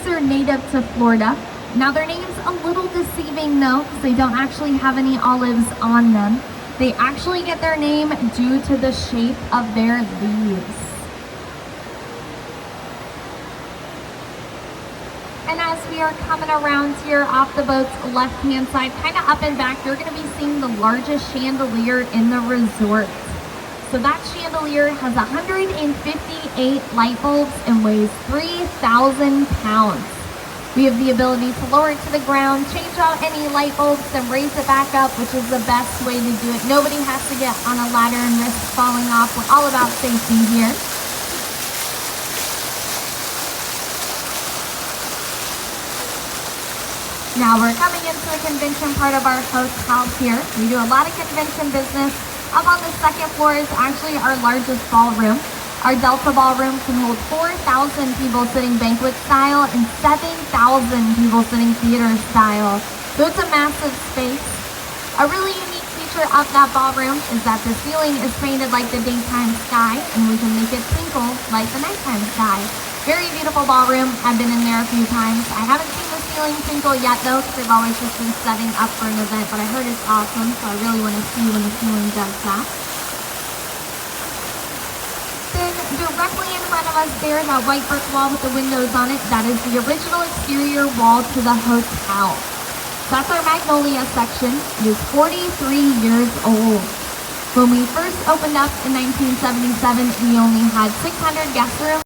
These are native to Florida. Now their name's a little deceiving though, because they don't actually have any olives on them. They actually get their name due to the shape of their leaves. And as we are coming around here off the boat's left-hand side, kind of up and back, you're going to be seeing the largest chandelier in the resort. So that chandelier has 158 light bulbs and weighs 3,000 pounds. We have the ability to lower it to the ground, change out any light bulbs, and raise it back up, which is the best way to do it. Nobody has to get on a ladder and risk falling off. We're all about safety here. Now we're coming into the convention part of our hotel here. We do a lot of convention business. Up on the second floor is actually our largest ballroom. Our Delta Ballroom can hold 4,000 people sitting banquet style and 7,000 people sitting theater style. So it's a massive space. A really unique feature of that ballroom is that the ceiling is painted like the daytime sky, and we can make it twinkle like the nighttime sky. Very beautiful ballroom. I've been in there a few times. I haven't seen the ceiling twinkle yet though, because they've always just been setting up for an event, but I heard it's awesome, so I really want to see when the ceiling does that. Directly in front of us there, that white brick wall with the windows on it, that is the original exterior wall to the hotel. That's our Magnolia section. It is 43 years old. When we first opened up in 1977, we only had 600 guest rooms.